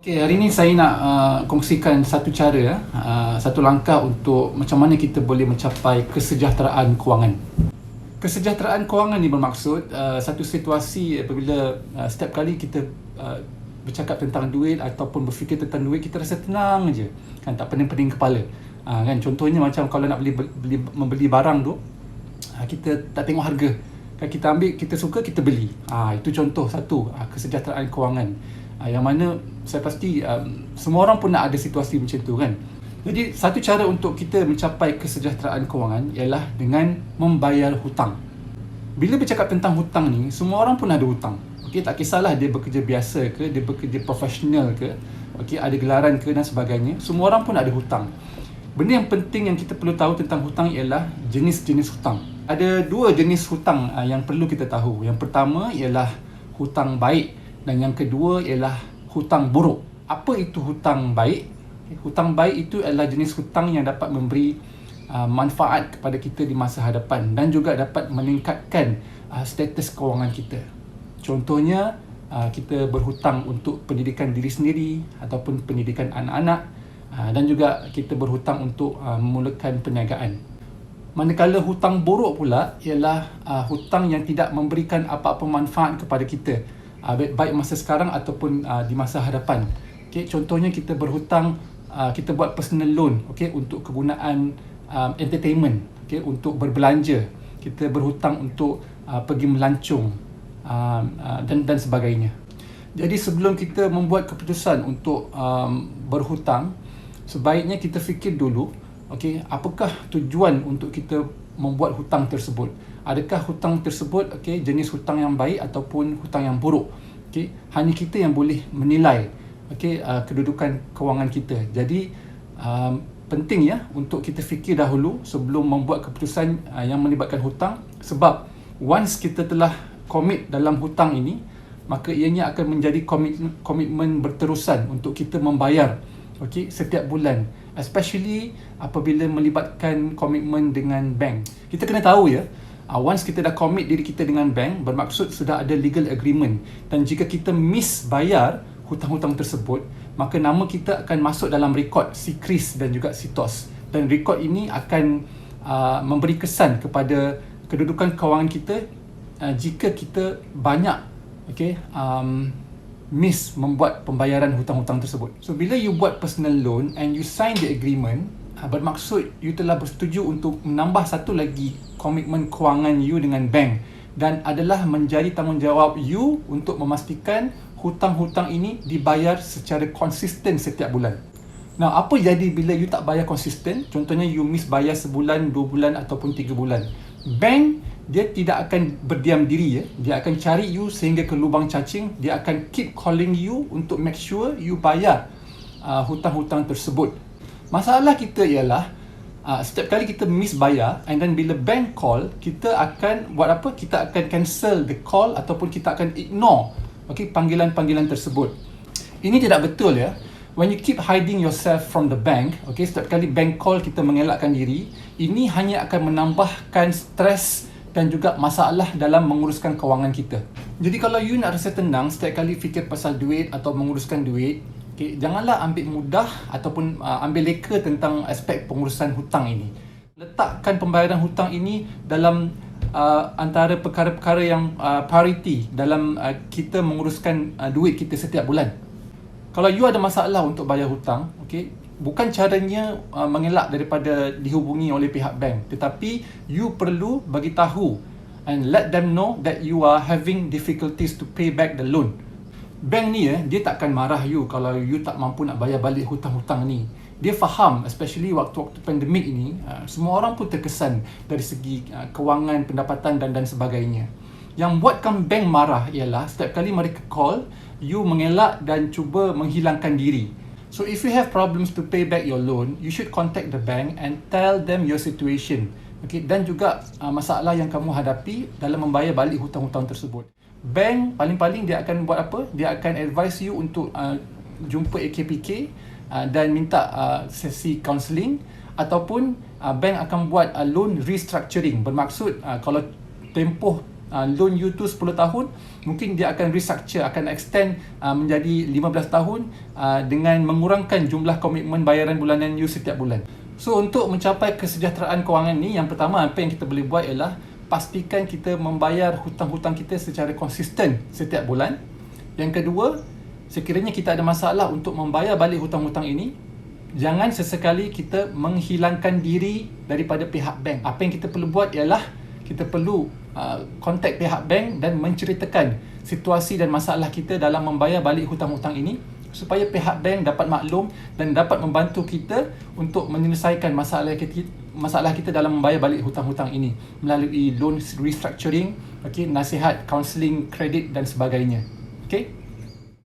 Okay, hari ini saya nak kongsikan satu cara, satu langkah untuk macam mana kita boleh mencapai kesejahteraan kewangan. Kesejahteraan kewangan ni bermaksud satu situasi apabila setiap kali kita bercakap tentang duit ataupun berfikir tentang duit, kita rasa tenang je, kan, tak pening-pening kepala. Kan, contohnya macam kalau nak membeli barang tu, kita tak tengok harga, kan, kita ambil, kita suka, kita beli. Itu contoh satu kesejahteraan kewangan. Yang mana saya pasti semua orang pun nak ada situasi macam tu, kan. Jadi satu cara untuk kita mencapai kesejahteraan kewangan ialah dengan membayar hutang. Bila bercakap tentang hutang ni, semua orang pun ada hutang. Okey, tak kisahlah dia bekerja biasa ke, dia bekerja profesional ke, okey, ada gelaran ke dan sebagainya, semua orang pun ada hutang. Benda yang penting yang kita perlu tahu tentang hutang ialah jenis-jenis hutang. Ada dua jenis hutang yang perlu kita tahu. Yang pertama ialah hutang baik dan yang kedua ialah hutang buruk. Apa itu hutang baik? Hutang baik itu adalah jenis hutang yang dapat memberi manfaat kepada kita di masa hadapan dan juga dapat meningkatkan status kewangan kita. Contohnya, kita berhutang untuk pendidikan diri sendiri ataupun pendidikan anak-anak, dan juga kita berhutang untuk memulakan perniagaan. Manakala hutang buruk pula ialah hutang yang tidak memberikan apa-apa manfaat kepada kita, baik masa sekarang ataupun di masa hadapan. Okay, contohnya kita berhutang, kita buat personal loan, okay, untuk kegunaan entertainment, okay, untuk berbelanja. Kita berhutang untuk pergi melancong dan sebagainya. Jadi sebelum kita membuat keputusan untuk berhutang, sebaiknya kita fikir dulu, okay, apakah tujuan untuk kita membuat hutang tersebut. Adakah hutang tersebut, okay, jenis hutang yang baik ataupun hutang yang buruk. Okay, hanya kita yang boleh menilai, okay, kedudukan kewangan kita. Jadi penting ya untuk kita fikir dahulu sebelum membuat keputusan yang melibatkan hutang. Sebab once kita telah komit dalam hutang ini, maka ianya akan menjadi komitmen berterusan untuk kita membayar, okay, setiap bulan. Especially apabila melibatkan komitmen dengan bank. Kita kena tahu ya, once kita dah commit diri kita dengan bank, bermaksud sudah ada legal agreement. Dan jika kita miss bayar hutang-hutang tersebut, maka nama kita akan masuk dalam rekod SIKRIS dan juga SITOS. Dan rekod ini akan memberi kesan kepada kedudukan kewangan kita jika kita banyak, okay, miss membuat pembayaran hutang-hutang tersebut. So bila you buat personal loan and you sign the agreement, bermaksud you telah bersetuju untuk menambah satu lagi komitmen kewangan you dengan bank, dan adalah menjadi tanggungjawab you untuk memastikan hutang-hutang ini dibayar secara konsisten setiap bulan. Nah, apa jadi bila you tak bayar konsisten? Contohnya you miss bayar sebulan, 2 bulan ataupun 3 bulan. Bank dia tidak akan berdiam diri ya. Dia akan cari you sehingga ke lubang cacing. Dia akan keep calling you untuk make sure you bayar hutang-hutang tersebut. Masalah kita ialah setiap kali kita miss bayar, and then bila bank call, kita akan buat apa? Kita akan cancel the call ataupun kita akan ignore, okay, panggilan-panggilan tersebut. Ini tidak betul ya. When you keep hiding yourself from the bank, okay, setiap kali bank call kita mengelakkan diri, ini hanya akan menambahkan stres dan juga masalah dalam menguruskan kewangan kita. Jadi kalau you nak rasa tenang setiap kali fikir pasal duit atau menguruskan duit, okay, janganlah ambil mudah ataupun ambil leka tentang aspek pengurusan hutang ini. Letakkan pembayaran hutang ini dalam antara perkara-perkara yang priority dalam kita menguruskan duit kita setiap bulan. Kalau you ada masalah untuk bayar hutang, okay, bukan caranya mengelak daripada dihubungi oleh pihak bank, tetapi you perlu bagi tahu and let them know that you are having difficulties to pay back the loan. Bank ni dia takkan marah you kalau you tak mampu nak bayar balik hutang-hutang ni. Dia faham, especially waktu-waktu pandemik ini, semua orang pun terkesan dari segi kewangan, pendapatan dan sebagainya. Yang buatkan bank marah ialah setiap kali mereka call, you mengelak dan cuba menghilangkan diri. So if you have problems to pay back your loan, you should contact the bank and tell them your situation. Okay, dan juga masalah yang kamu hadapi dalam membayar balik hutang-hutang tersebut. Bank paling-paling dia akan buat apa? Dia akan advise you untuk jumpa AKPK dan minta sesi counselling, ataupun bank akan buat loan restructuring. Bermaksud kalau tempoh loan you tu 10 tahun, mungkin dia akan restructure, akan extend menjadi 15 tahun dengan mengurangkan jumlah komitmen bayaran bulanan you setiap bulan. So untuk mencapai kesejahteraan kewangan ni, yang pertama apa yang kita boleh buat ialah pastikan kita membayar hutang-hutang kita secara konsisten setiap bulan. Yang kedua, sekiranya kita ada masalah untuk membayar balik hutang-hutang ini, jangan sesekali kita menghilangkan diri daripada pihak bank. Apa yang kita perlu buat ialah kita perlu kontak pihak bank dan menceritakan situasi dan masalah kita dalam membayar balik hutang-hutang ini, supaya pihak bank dapat maklum dan dapat membantu kita untuk menyelesaikan masalah kita dalam membayar balik hutang-hutang ini melalui loan restructuring, nasihat, counselling, kredit dan sebagainya. Okay?